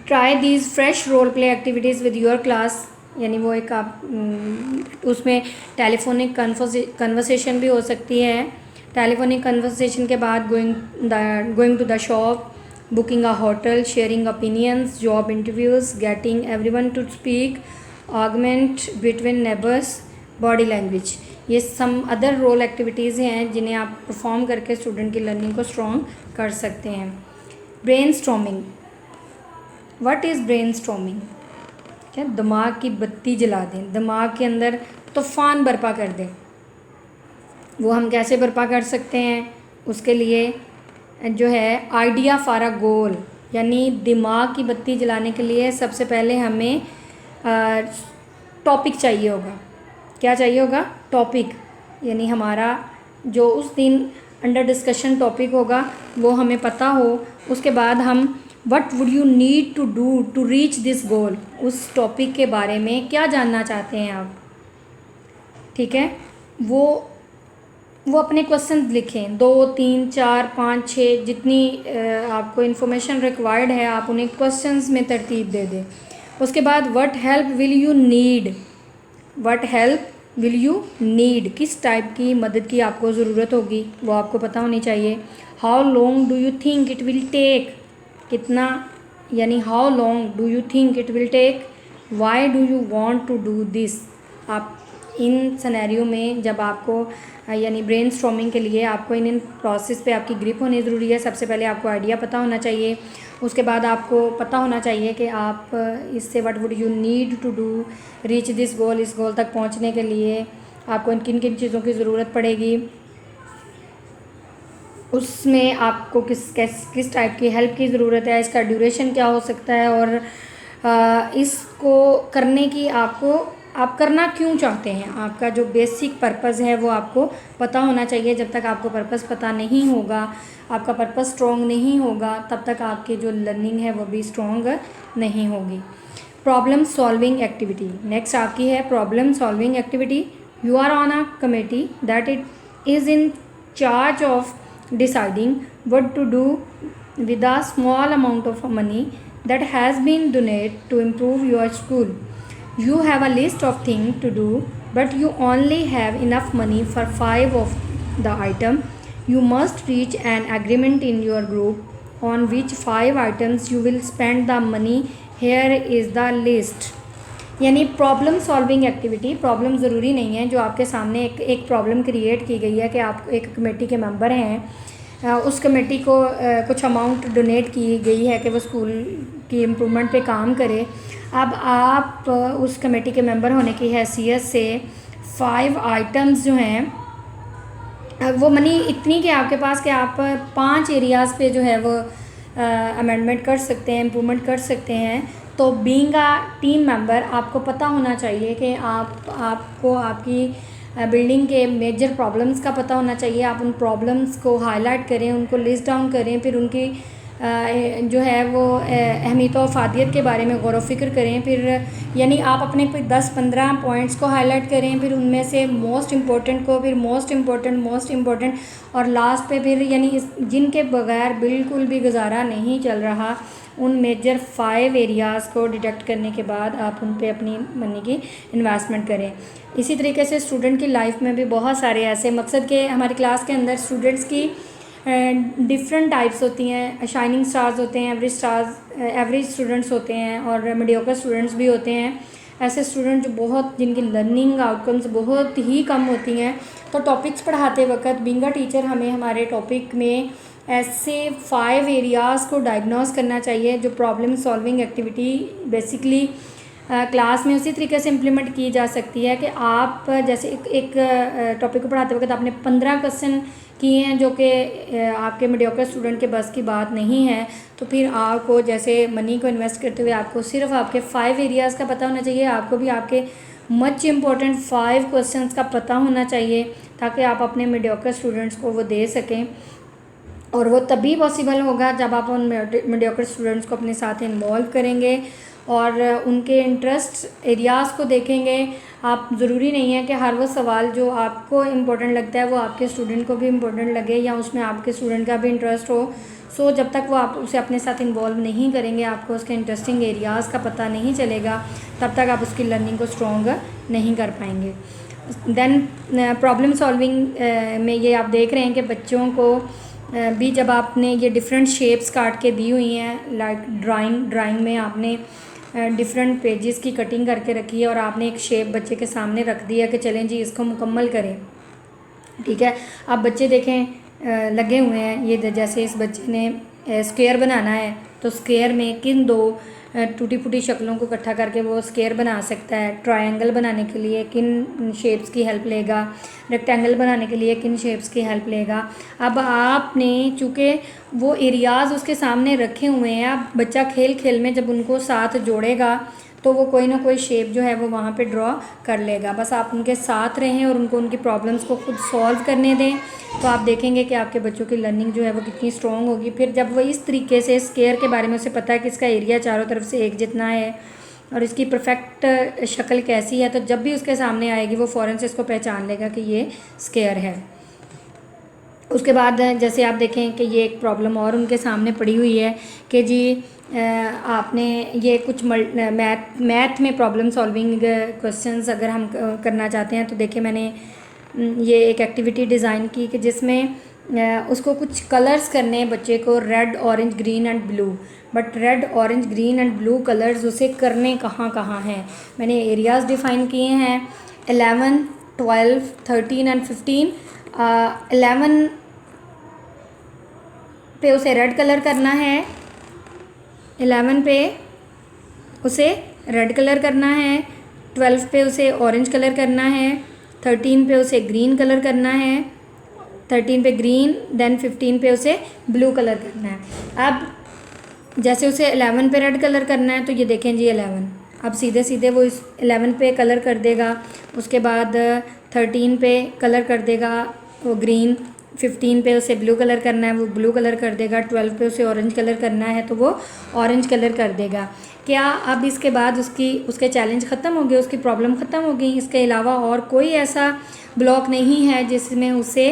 Try these fresh role play activities with your class, यानी वो एक आप उसमें टेलीफोनिक कन्वर्सेशन भी हो सकती है। टेलीफोनिक कन्वर्सेशन के बाद going to the shop, booking a hotel, sharing opinions, job interviews, getting everyone to speak, argument between neighbours, body language, ये सम अदर रोल एक्टिविटीज़ हैं जिन्हें आप परफॉर्म करके स्टूडेंट की लर्निंग को स्ट्रॉन्ग कर सकते हैं। Brain storming, what is brain storming? क्या दिमाग की बत्ती जला दें, दिमाग के अंदर तूफ़ान बर्पा कर दें। वो हम कैसे बर्पा कर सकते हैं? उसके लिए जो है आइडिया फॉर अ गोल, यानी दिमाग की बत्ती जलाने के लिए सबसे पहले हमें टॉपिक चाहिए होगा। क्या चाहिए होगा? टॉपिक, यानी हमारा जो उस दिन अंडर डिस्कशन टॉपिक होगा वो हमें पता हो। उसके बाद हम what would you need to do to reach this goal, उस टॉपिक के बारे में क्या जानना चाहते हैं आप, ठीक है। वो अपने क्वेश्चन लिखें, 2 3 4 5 6 जितनी आपको इन्फॉर्मेशन रिक्वायर्ड है आप उन्हें क्वेश्चंस में तरतीब दे दें। उसके बाद what help will you need, what help will you need, किस टाइप की मदद की आपको ज़रूरत होगी वो आपको पता होनी चाहिए। How long do you think it will take, कितना, यानी how long do you think it will take, why do you want to do this. आप इन सिनेरियो में जब आपको यानी ब्रेन स्टॉर्मिंग के लिए आपको इन प्रोसेस पे आपकी ग्रिप होनी ज़रूरी है। सबसे पहले आपको आइडिया पता होना चाहिए, उसके बाद आपको पता होना चाहिए कि आप इससे what would you need to do reach this goal, इस गोल तक पहुंचने के लिए आपको किन किन चीज़ों की ज़रूरत पड़ेगी, उसमें आपको किस टाइप की हेल्प की ज़रूरत है, इसका ड्यूरेशन क्या हो सकता है, और इसको करने की आप करना क्यों चाहते हैं, आपका जो बेसिक पर्पस है वो आपको पता होना चाहिए। जब तक आपको पर्पस पता नहीं होगा, आपका पर्पस स्ट्रॉन्ग नहीं होगा, तब तक आपकी जो लर्निंग है वो भी स्ट्रॉन्ग नहीं होगी। Problem solving activity. नेक्स्ट आपकी है problem solving activity. You are on a committee that it is in charge of deciding what to do with a small amount of money that has been donated to improve your school. You have a list of things to do, but you only have enough money for 5 of the item. You must reach an agreement in your group on which 5 items you will spend the money. Here is the list. यानी problem solving activity, problem ज़रूरी नहीं है, जो आपके सामने एक problem create की गई है कि आप एक कमेटी के मेंबर हैं, उस कमेटी को कुछ अमाउंट डोनेट की गई है कि वो स्कूल की इम्प्रूवमेंट पे काम करे। अब आप उस कमेटी के मेंबर होने की हैसियत से 5 आइटम्स जो हैं वो मनी इतनी कि आपके पास कि आप 5 एरियाज़ पे जो है वो अमेंडमेंट कर सकते हैं, इम्प्रूवमेंट कर सकते हैं। तो बीइंग अ टीम मेंबर आपको पता होना चाहिए कि आपको आपकी बिल्डिंग के मेजर प्रॉब्लम्स का पता होना चाहिए। आप उन प्रॉब्लम्स को हाईलाइट करें, उनको लिस्ट डाउन करें, फिर उनकी जो है वो अहमियत और अफादियत के बारे में गौर व फिक्र करें। फिर यानी आप अपने कोई 10-15 पॉइंट्स को हाईलाइट करें, फिर उनमें से मोस्ट इम्पोर्टेंट को, फिर मोस्ट इम्पोर्टेंट और लास्ट पे फिर यानी जिनके बगैर बिल्कुल भी गुजारा नहीं चल रहा, उन मेजर 5 एरियाज़ को डिटेक्ट करने के बाद आप उन पे अपनी मनी की इन्वेस्टमेंट करें। इसी तरीके से स्टूडेंट की लाइफ में भी बहुत सारे ऐसे मकसद के हमारी क्लास के अंदर स्टूडेंट्स की डिफरेंट टाइप्स होती हैं। शाइनिंग स्टार्स होते हैं, एवरेज स्टूडेंट्स होते हैं और मीडियोकर स्टूडेंट्स भी होते हैं। ऐसे स्टूडेंट जो बहुत जिनकी लर्निंग आउटकम्स बहुत ही कम होती हैं। तो टॉपिक्स पढ़ाते वक्त बीइंग अ टीचर हमें हमारे टॉपिक में ऐसे 5 एरियाज़ को डायग्नोस करना चाहिए जो problem solving activity basically class में उसी तरीके से इम्प्लीमेंट की जा सकती है कि आप जैसे एक टॉपिक को पढ़ाते वक्त आपने 15 क्वेश्चन किए हैं जो कि आपके मीडियोकर स्टूडेंट के बस की बात नहीं है, तो फिर आपको जैसे मनी को इन्वेस्ट करते हुए आपको सिर्फ आपके 5 एरियाज़ का पता होना चाहिए। आपको भी आपके मच इम्पॉर्टेंट 5 क्वेश्चंस का पता होना चाहिए ताकि आप अपने मीडियोकर स्टूडेंट्स को वो दे सकें। और वो तभी पॉसिबल होगा जब आप उन मीडियोकर स्टूडेंट्स को अपने साथ इन्वॉल्व करेंगे और उनके इंटरेस्ट एरियाज़ को देखेंगे। आप ज़रूरी नहीं है कि हर वो सवाल जो आपको इम्पोर्टेंट लगता है वो आपके स्टूडेंट को भी इम्पोर्टेंट लगे या उसमें आपके स्टूडेंट का भी इंटरेस्ट हो। सो जब तक वो आप उसे अपने साथ इन्वॉल्व नहीं करेंगे, आपको उसके इंटरेस्टिंग एरियाज़ का पता नहीं चलेगा, तब तक आप उसकी लर्निंग को स्ट्रॉन्ग नहीं कर पाएंगे। देन प्रॉब्लम सॉल्विंग में ये आप देख रहे हैं कि बच्चों को भी जब आपने ये डिफरेंट शेप्स काट के दी हुई हैं, लाइक ड्राइंग में आपने डिफरेंट पेजेस की कटिंग करके रखी है और आपने एक शेप बच्चे के सामने रख दिया कि चलें जी इसको मुकम्मल करें। ठीक है, अब बच्चे देखें लगे हुए हैं। ये जैसे इस बच्चे ने स्क्वायर बनाना है तो स्क्वायर में किन 2 टूटी फूटी शक्लों को इकट्ठा करके वो स्क्वायर बना सकता है। ट्रायंगल बनाने के लिए किन शेप्स की हेल्प लेगा, रेक्टेंगल बनाने के लिए किन शेप्स की हेल्प लेगा। अब आपने चूँकि वो एरियाज़ उसके सामने रखे हुए हैं, अब बच्चा खेल खेल में जब उनको साथ जोड़ेगा तो वो कोई ना कोई शेप जो है वो वहाँ पे ड्रॉ कर लेगा। बस आप उनके साथ रहें और उनको उनकी प्रॉब्लम्स को खुद सॉल्व करने दें, तो आप देखेंगे कि आपके बच्चों की लर्निंग जो है वो कितनी स्ट्रॉन्ग होगी। फिर जब वो इस तरीके से स्क्वायर के बारे में उसे पता है कि इसका एरिया चारों तरफ से एक जितना है और इसकी परफेक्ट शक्ल कैसी है, तो जब भी उसके सामने आएगी वो फ़ौरन से इसको पहचान लेगा कि ये स्क्वायर है। उसके बाद जैसे आप देखें कि ये एक प्रॉब्लम और उनके सामने पड़ी हुई है कि जी आपने ये कुछ मैथ में प्रॉब्लम सॉल्विंग क्वेश्चंस अगर हम करना चाहते हैं तो देखिए मैंने ये एक एक्टिविटी डिज़ाइन की कि जिसमें उसको कुछ कलर्स करने हैं बच्चे को, red orange green and blue. But red orange green and blue colours उसे करने कहाँ कहाँ हैं। मैंने एरियाज़ डिफ़ाइन किए हैं 11, 12, 13 एंड 15। 11 पे उसे रेड कलर करना है, 11 पे उसे रेड कलर करना है, 12 पे उसे ऑरेंज कलर करना है, 13 पे उसे ग्रीन कलर करना है, 13 पे ग्रीन, देन 15 पे उसे ब्लू कलर करना है। अब जैसे उसे 11 पे रेड कलर करना है तो ये देखें जी 11, अब सीधे सीधे वो इस 11 पे कलर कर देगा। उसके बाद 13 पे कलर कर देगा वो ग्रीन, 15 पे उसे ब्लू कलर करना है वो ब्लू कलर कर देगा, 12 पे उसे ऑरेंज कलर करना है तो वो ऑरेंज कलर कर देगा। क्या अब इसके बाद उसके चैलेंज ख़त्म हो गए, उसकी प्रॉब्लम ख़त्म हो गई? इसके अलावा और कोई ऐसा ब्लॉक नहीं है जिसमें उसे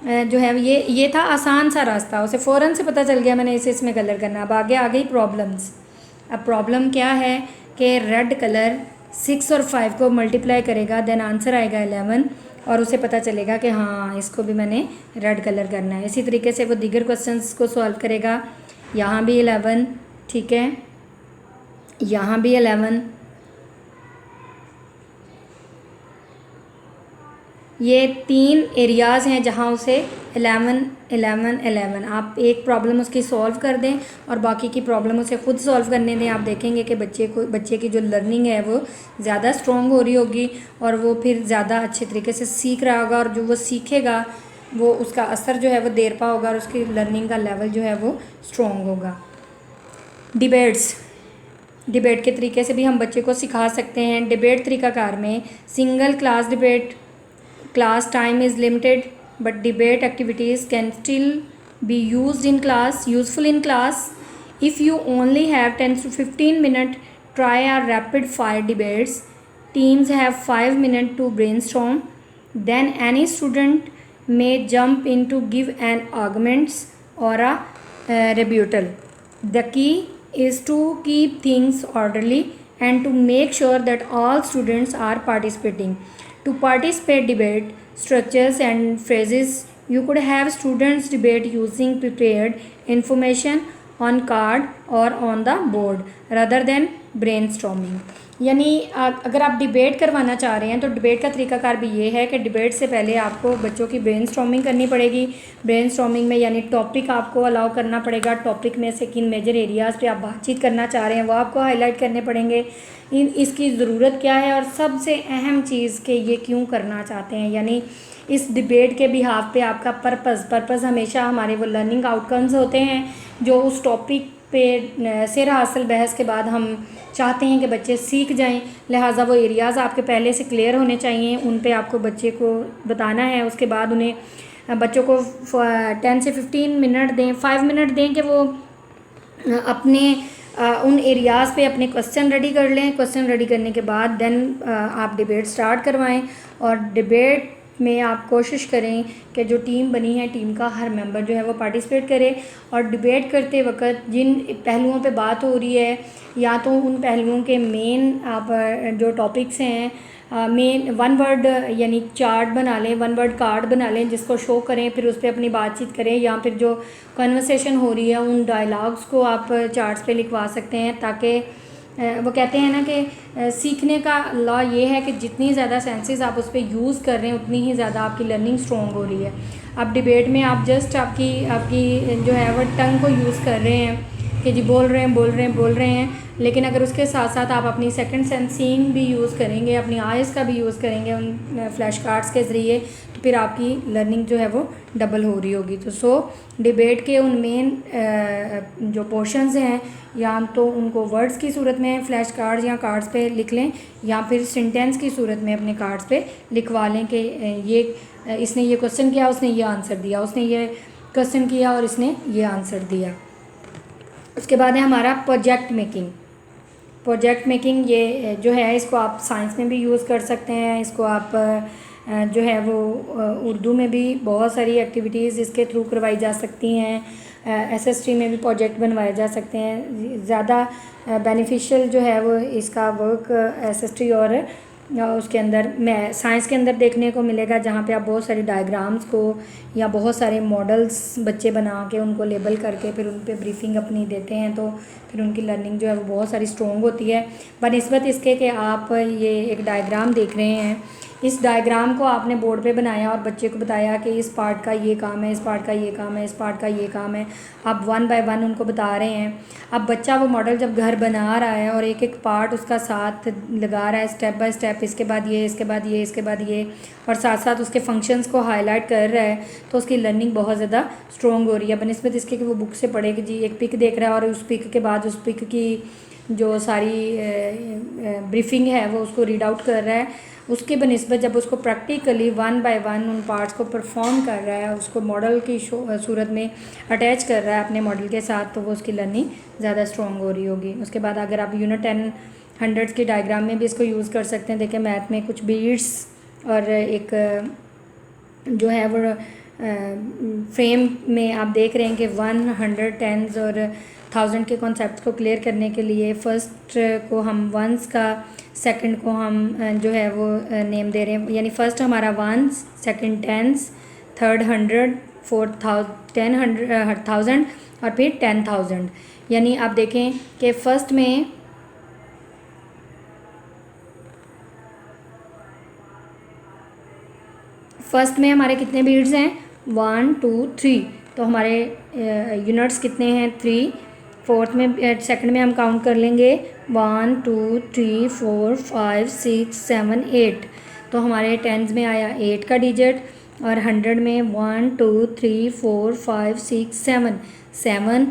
जो है ये था आसान सा रास्ता, उसे फ़ौरन से पता चल गया मैंने इसे इसमें कलर करना। अब आगे आ गई प्रॉब्लम्स। अब प्रॉब्लम क्या है कि रेड कलर 6 और 5 को मल्टीप्लाई करेगा, देन आंसर आएगा 11 और उसे पता चलेगा कि हाँ इसको भी मैंने रेड कलर करना है। इसी तरीके से वो दीगर क्वेश्चंस को सॉल्व करेगा। यहाँ भी 11, ठीक है, यहाँ भी 11, ये 3 एरियाज़ हैं जहाँ उसे 11 11 11। आप एक प्रॉब्लम उसकी सॉल्व कर दें और बाकी की प्रॉब्लम उसे खुद सॉल्व करने दें। आप देखेंगे कि बच्चे की जो लर्निंग है वो ज़्यादा स्ट्रॉन्ग हो रही होगी और वो फिर ज़्यादा अच्छे तरीके से सीख रहा होगा, और जो वो सीखेगा वो उसका असर जो है वो देर पा होगा और उसकी लर्निंग का लेवल जो है वो स्ट्रॉन्ग होगा। डिबेट के तरीके से भी हम बच्चे को सिखा सकते हैं। डिबेट तरीक़ाकार में single class debate, class time is limited but debate activities can still be useful in class. If you only have 10 to 15 minutes, try a rapid fire debates. Teams have 5 minutes to brainstorm, then any student may jump in to give an arguments or a rebuttal. The key is to keep things orderly and to make sure that all students are participating. To participate debate structures and phrases, you could have students debate using prepared information on card or on the board rather than brainstorming. यानी अगर आप debate करवाना चाह रहे हैं तो debate का तरीकाकार भी ये है कि डिबेट से पहले आपको बच्चों की ब्रेनस्टॉर्मिंग करनी पड़ेगी। ब्रेनस्टॉर्मिंग में यानी टॉपिक आपको अलाउ करना पड़ेगा, टॉपिक में से किन मेजर एरियाज़ पे आप बातचीत करना चाह रहे हैं वो आपको हाईलाइट करने पड़ेंगे। इसकी ज़रूरत क्या है और सबसे अहम चीज़ कि ये क्यों करना चाहते हैं, यानी इस डिबेट के बिहाफ पे आपका पर्पस हमेशा हमारे वो लर्निंग आउटकम्स होते हैं जो उस टॉपिक पे सिर हासिल बहस के बाद हम चाहते हैं कि बच्चे सीख जाएं। लिहाजा वो एरियाज़ आपके पहले से क्लियर होने चाहिए, उन पे आपको बच्चे को बताना है। उसके बाद उन्हें बच्चों को 10 से 15 मिनट दें, 5 मिनट दें कि वो अपने उन एरियाज़ पे अपने क्वेश्चन रेडी कर लें। क्वेश्चन रेडी करने के बाद देन आप डिबेट स्टार्ट करवाएं और डिबेट में आप कोशिश करें कि जो टीम बनी है टीम का हर मेंबर जो है वो पार्टिसिपेट करे और डिबेट करते वक्त जिन पहलुओं पे बात हो रही है या तो उन पहलुओं के मेन आप जो टॉपिक्स हैं मेन वन वर्ड यानी चार्ट बना लें, वन वर्ड कार्ड बना लें जिसको शो करें, फिर उस पर अपनी बातचीत करें या फिर जो कन्वर्सेशन हो रही है उन डायलॉग्स को आप चार्ट्स पे लिखवा सकते हैं ताकि वो कहते हैं ना कि सीखने का लॉ ये है कि जितनी ज़्यादा सेंसेस आप उस पर यूज़ कर रहे हैं उतनी ही ज़्यादा आपकी लर्निंग स्ट्रॉन्ग हो रही है। अब डिबेट में आप जस्ट आपकी जो है वो टंग को यूज़ कर रहे हैं कि जी बोल रहे हैं, लेकिन अगर उसके साथ साथ आप अपनी सेकंड सेंसिंग भी यूज़ करेंगे, अपनी आइज़ का भी यूज़ करेंगे उन फ्लैश कार्ड्स के ज़रिए, तो फिर आपकी लर्निंग जो है वो डबल हो रही होगी। तो डिबेट के उन मेन जो पोर्शंस हैं या तो उनको वर्ड्स की सूरत में फ्लैश कार्ड्स या कार्ड्स पे लिख लें या फिर सेंटेंस की सूरत में अपने कार्ड्स पे लिखवा लें कि ये इसने ये क्वेश्चन किया, उसने ये आंसर दिया, उसने ये क्वेश्चन किया और इसने ये आंसर दिया। उसके बाद है हमारा प्रोजेक्ट मेकिंग। ये जो है इसको आप साइंस में भी यूज़ कर सकते हैं, इसको आप जो है वो उर्दू में भी बहुत सारी एक्टिविटीज़ इसके थ्रू करवाई जा सकती हैं। एसएसटी में भी प्रोजेक्ट बनवाए जा सकते हैं। ज़्यादा बेनिफिशियल जो है वो इसका वर्क एसएसटी और उसके अंदर मैं साइंस के अंदर देखने को मिलेगा जहाँ पे आप बहुत सारी डायग्राम्स को या बहुत सारे मॉडल्स बच्चे बना के उनको लेबल करके फिर उन पे ब्रीफिंग अपनी देते हैं, तो फिर उनकी लर्निंग जो है वो बहुत सारी स्ट्रॉन्ग होती है। बनिस्बत इसके कि आप ये एक डायग्राम देख रहे हैं, इस डायग्राम को आपने बोर्ड पे बनाया और बच्चे को बताया कि इस पार्ट का ये काम है, इस पार्ट का ये काम है, इस पार्ट का ये काम है, आप 1 बाय 1 उनको बता रहे हैं। अब बच्चा वो मॉडल जब घर बना रहा है और एक एक पार्ट उसका साथ लगा रहा है स्टेप बाय स्टेप, इसके बाद ये, इसके बाद ये, इसके बाद ये, और साथ साथ उसके फंक्शंस को हाईलाइट कर रहा है, तो उसकी लर्निंग बहुत ज़्यादा स्ट्रॉन्ग हो रही है। बनिस्बत इसके कि वो बुक से पढ़े कि जी एक पिक देख रहा है और उस पिक के बाद उस पिक की जो सारी ब्रीफिंग है वो उसको रीड आउट कर रहा है, उसके बनिस्बत जब उसको प्रैक्टिकली वन बाय वन उन पार्ट्स को परफॉर्म कर रहा है, उसको मॉडल की सूरत में अटैच कर रहा है अपने मॉडल के साथ, तो वो उसकी लर्निंग ज़्यादा स्ट्रॉन्ग हो रही होगी। उसके बाद अगर आप यूनिट 10 हंड्रेड्स की डायग्राम में भी इसको यूज़ कर सकते हैं। देखिए मैथ में कुछ बीट्स और एक जो है वो फ्रेम में आप देख रहे हैं कि 100 टेंस और 1000 के कॉन्सेप्ट को क्लियर करने के लिए फर्स्ट को हम वंस का, सेकंड को हम जो है वो नेम दे रहे हैं, यानी फर्स्ट हमारा ones, second tens, third 100, fourth 1000 और फिर 10,000। यानी आप देखें कि फ़र्स्ट में हमारे कितने बीट्स हैं, 1 2 3, तो हमारे यूनिट्स कितने हैं, 3। फोर्थ में सेकंड में हम काउंट कर लेंगे 1 2 3 4 5 6 7 8, तो हमारे टेंस में आया 8 का डिजिट, और 100 में 1 2 3 4 5 6 7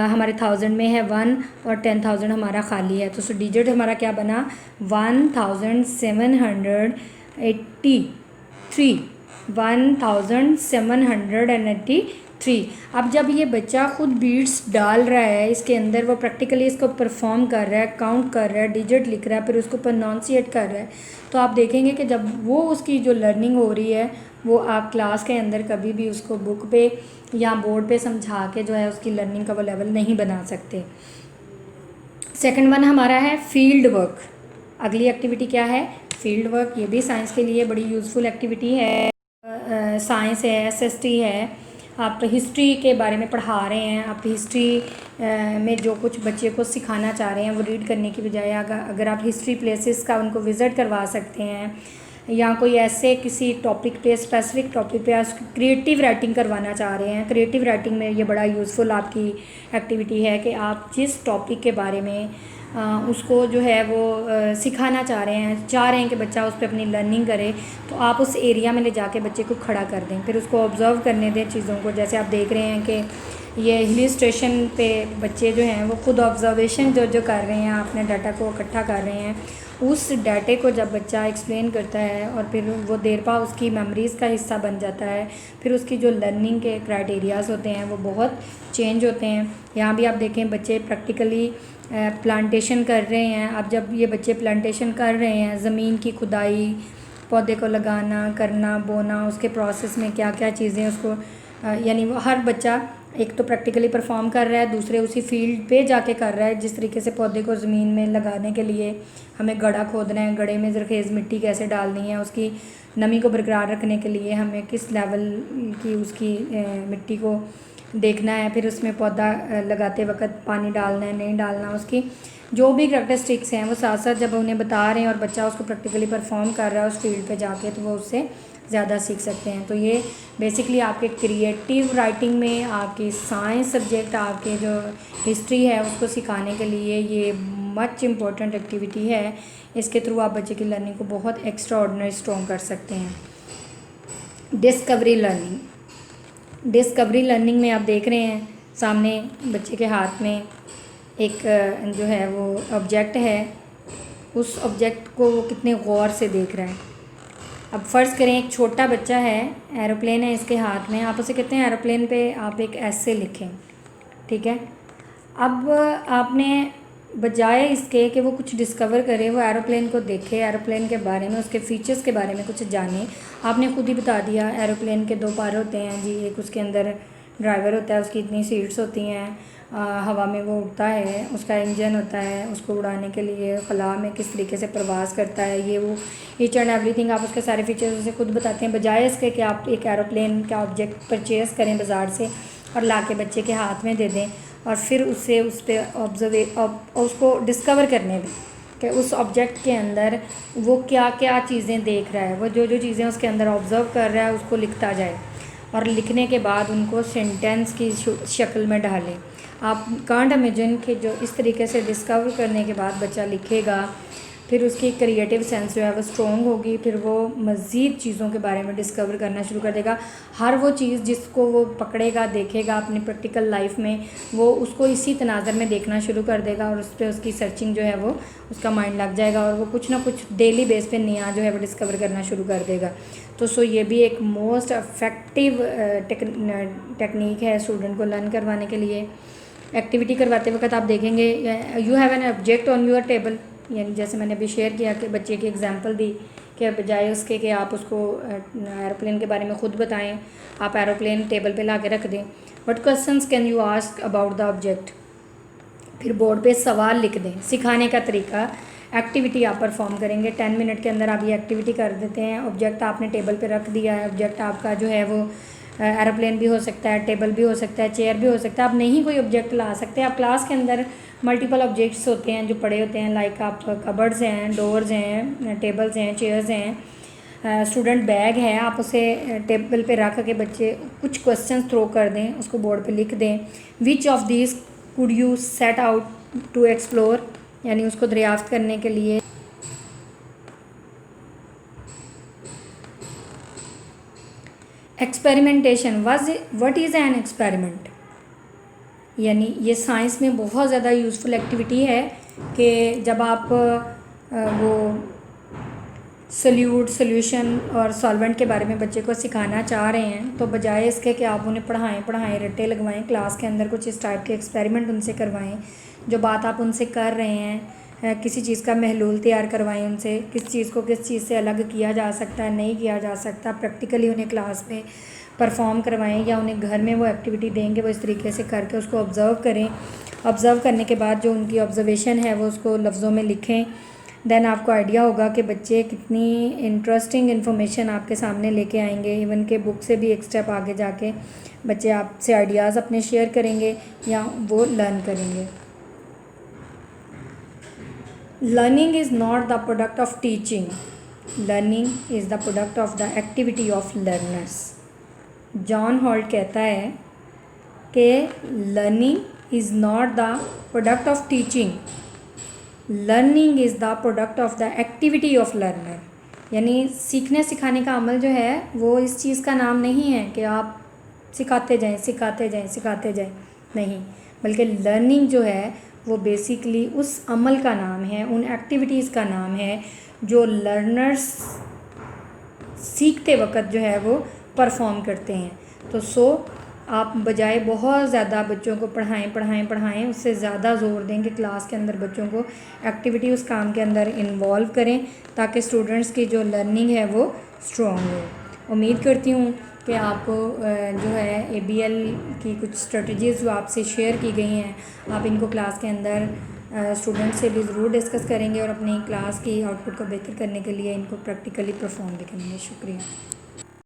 हमारे 1000 में है 1 और 10,000 हमारा खाली है, तो डिजिट हमारा क्या बना 1783। अब जब ये बच्चा खुद बीट्स डाल रहा है इसके अंदर, वो प्रैक्टिकली इसको परफॉर्म कर रहा है, काउंट कर रहा है, डिजिट लिख रहा है, फिर उसको प्रोनाउंसिएट कर रहा है, तो आप देखेंगे कि जब वो उसकी जो लर्निंग हो रही है वो आप क्लास के अंदर कभी भी उसको बुक पे या बोर्ड पे समझा के जो है उसकी लर्निंग का वो लेवल नहीं बना सकते। सेकंड वन हमारा है फील्ड वर्क। अगली एक्टिविटी क्या है, फील्ड वर्क। ये भी साइंस के लिए बड़ी यूज़फुल एक्टिविटी है। साइंस है, एसएसटी है, आप हिस्ट्री के बारे में पढ़ा रहे हैं, आप हिस्ट्री में जो कुछ बच्चे को सिखाना चाह रहे हैं वो रीड करने की बजाय अगर आप हिस्ट्री प्लेसेस का उनको विज़िट करवा सकते हैं, या कोई ऐसे किसी टॉपिक पे, स्पेसिफिक टॉपिक पे आप क्रिएटिव राइटिंग करवाना चाह रहे हैं, क्रिएटिव राइटिंग में ये बड़ा यूज़फुल आपकी एक्टिविटी है कि आप जिस टॉपिक के बारे में उसको जो है वो सिखाना चाह रहे हैं कि बच्चा उस पर अपनी लर्निंग करे, तो आप उस एरिया में ले जाके बच्चे को खड़ा कर दें, फिर उसको ऑब्ज़र्व करने दें चीज़ों को। जैसे आप देख रहे हैं कि ये हिल स्टेशन पे बच्चे जो हैं वो खुद ऑब्जर्वेशन जो कर रहे हैं, अपने डाटा को इकट्ठा कर रहे हैं, उस डाटे को जब बच्चा एक्सप्लेन करता है और फिर वो देर पा उसकी मेमोरीज़ का हिस्सा बन जाता है, फिर उसकी जो लर्निंग के क्राइटेरियाज़ होते हैं वो बहुत चेंज होते हैं। यहाँ भी आप देखें बच्चे प्रैक्टिकली प्लांटेशन कर रहे हैं। अब जब ये बच्चे प्लांटेशन कर रहे हैं, ज़मीन की खुदाई, पौधे को लगाना, करना, बोना, उसके प्रोसेस में क्या क्या चीज़ें उसको यानी वो हर बच्चा एक तो प्रैक्टिकली परफॉर्म कर रहा है, दूसरे उसी फील्ड पे जाके कर रहा है। जिस तरीके से पौधे को ज़मीन में लगाने के लिए हमें गड्ढा खोदना है, गड्ढे में ज़रखेज़ मिट्टी कैसे डालनी है, उसकी नमी को बरकरार रखने के लिए हमें किस लेवल की उसकी मिट्टी को देखना है, फिर उसमें पौधा लगाते वक्त पानी डालना है नहीं डालना, उसकी जो भी करैक्टरिस्टिक्स हैं वो साथ साथ जब उन्हें बता रहे हैं और बच्चा उसको प्रैक्टिकली परफॉर्म कर रहा है उस फील्ड पे जाके, तो वो उससे ज़्यादा सीख सकते हैं। तो ये बेसिकली आपके क्रिएटिव राइटिंग में, आपकी साइंस सब्जेक्ट, आपके जो हिस्ट्री है उसको सिखाने के लिए ये मच इम्पॉर्टेंट एक्टिविटी है। इसके थ्रू आप बच्चे की लर्निंग को बहुत एक्स्ट्रा ऑर्डिनरी स्ट्रॉन्ग कर सकते हैं। डिस्कवरी लर्निंग में आप देख रहे हैं सामने बच्चे के हाथ में एक जो है वो ऑब्जेक्ट है, उस ऑब्जेक्ट को वो कितने गौर से देख रहा है। अब फ़र्ज़ करें एक छोटा बच्चा है, एरोप्लेन है इसके हाथ में, आप उसे कहते हैं एरोप्लेन पे आप एक ऐसे लिखें, ठीक है। अब आपने बजाय इसके कि वो कुछ डिस्कवर करे, वो एरोप्लेन को देखे, एरोप्लेन के बारे में, उसके फ़ीचर्स के बारे में कुछ जाने, आपने खुद ही बता दिया एरोप्लेन के 2 पार्ट होते हैं जी, एक उसके अंदर ड्राइवर होता है, उसकी इतनी सीट्स होती हैं, हवा में वो उड़ता है, उसका इंजन होता है, उसको उड़ाने के लिए खला में किस तरीके से प्रवास करता है, ये वो ईच एंड एवरीथिंग आप उसके सारे फीचर्स उसे खुद बताते हैं। बजाय इसके कि आप एक एरोप्लेन का ऑब्जेक्ट परचेज़ करें बाज़ार से और ला के बच्चे के हाथ में दे दें और फिर उससे उस पर उसको डिस्कवर करने दें कि उस ऑब्जेक्ट के अंदर वो क्या क्या चीज़ें देख रहा है, वो जो जो चीज़ें उसके अंदर ऑब्ज़र्व कर रहा है उसको लिखता जाए और लिखने के बाद उनको सेंटेंस की शक्ल में डालें। आप कांट इमेजिन कि जो इस तरीके से डिस्कवर करने के बाद बच्चा लिखेगा फिर उसकी क्रिएटिव सेंस जो है वो स्ट्रॉन्ग होगी, फिर वो मज़ीद चीज़ों के बारे में डिस्कवर करना शुरू कर देगा। हर वो चीज़ जिसको वो पकड़ेगा, देखेगा अपनी प्रैक्टिकल लाइफ में, वो उसको इसी तनाज़र में देखना शुरू कर देगा और उस पर उसकी सर्चिंग जो है वो उसका माइंड लग जाएगा और वो कुछ ना कुछ डेली बेस पे नया जो है वो डिस्कवर करना शुरू कर देगा। तो ये भी एक मोस्ट इफ़ेक्टिव टेक्निक है स्टूडेंट को लर्न करवाने के लिए। एक्टिविटी करवाते वक्त आप देखेंगे you have an object on your table, यानी जैसे मैंने अभी शेयर किया कि बच्चे की एग्जांपल दी कि बजाय उसके कि आप उसको एरोप्लेन के बारे में ख़ुद बताएं, आप एरोप्लेन टेबल पे ला के रख दें। What questions can you ask about the object, फिर बोर्ड पे सवाल लिख दें। सिखाने का तरीका, एक्टिविटी आप परफॉर्म करेंगे 10 मिनट के अंदर, आप ये एक्टिविटी कर देते हैं। ऑब्जेक्ट आपने टेबल पे रख दिया है, ऑब्जेक्ट आपका जो है वो एरोप्लेन भी हो सकता है, टेबल भी हो सकता है, चेयर भी हो सकता है। आप नहीं कोई ऑब्जेक्ट ला सकते, आप क्लास के अंदर मल्टीपल ऑब्जेक्ट्स होते हैं जो पड़े होते हैं, लाइक आप कबर्ड्स हैं, डोर्स हैं, टेबल्स हैं, चेयर्स हैं, स्टूडेंट बैग है, आप उसे टेबल पे रख के बच्चे कुछ क्वेश्चन थ्रो कर दें, उसको बोर्ड पे लिख दें। Which of this could you set out to explore, यानी उसको दरियाफ्त करने के लिए। Experimentation, what is an experiment, यानी ये साइंस में बहुत ज़्यादा यूज़फुल एक्टिविटी है कि जब आप वो सोल्यूशन और सॉल्वेंट के बारे में बच्चे को सिखाना चाह रहे हैं, तो बजाय इसके कि आप उन्हें पढ़ाएं रट्टे लगवाएं, क्लास के अंदर कुछ इस टाइप के एक्सपेरिमेंट उनसे करवाएं। जो बात आप उनसे कर रहे हैं, किसी चीज़ का महलूल तैयार करवाएं उनसे, किस चीज़ को किस चीज़ से अलग किया जा सकता है, नहीं किया जा सकता, प्रैक्टिकली उन्हें क्लास में परफॉर्म करवाएं या उन्हें घर में वो एक्टिविटी देंगे वो इस तरीके से करके उसको ऑब्ज़र्व करें। ऑब्ज़र्व करने के बाद जो उनकी ऑब्ज़र्वेशन है वो उसको लफ्ज़ों में लिखें। देन आपको आइडिया होगा कि बच्चे कितनी इंटरेस्टिंग इन्फॉर्मेशन आपके सामने लेके आएंगे। इवन के बुक से भी एक स्टेप आगे जाके बच्चे आपसे आइडियाज़ अपने शेयर करेंगे या वो लर्न करेंगे। Learning is not the product of teaching, learning is the product of the activity of learners. John halt कहता है कि learning is not the product of teaching, learning is the product of the activity of learner. यानी सीखने सिखाने का अमल जो है वो इस चीज़ का नाम नहीं है कि आप सिखाते जाएं, नहीं, बल्कि लर्निंग जो है वो बेसिकली उस अमल का नाम है, उन एक्टिविटीज़ का नाम है जो लर्नर्स सीखते वक्त जो है वो परफॉर्म करते हैं। तो आप बजाय बहुत ज़्यादा बच्चों को पढ़ाएं, उससे ज़्यादा ज़ोर दें कि क्लास के अंदर बच्चों को एक्टिविटी उस काम के अंदर इन्वॉल्व करें ताकि स्टूडेंट्स की जो लर्निंग है वो स्ट्रॉन्ग हो। उम्मीद करती हूँ कि आपको जो है ABL की कुछ स्ट्रेटजीज़ जो आपसे शेयर की गई हैं, आप इनको क्लास के अंदर स्टूडेंट से भी ज़रूर डिस्कस करेंगे और अपनी क्लास की आउटपुट को बेहतर करने के लिए इनको प्रैक्टिकली परफॉर्म भी करेंगे। शुक्रिया।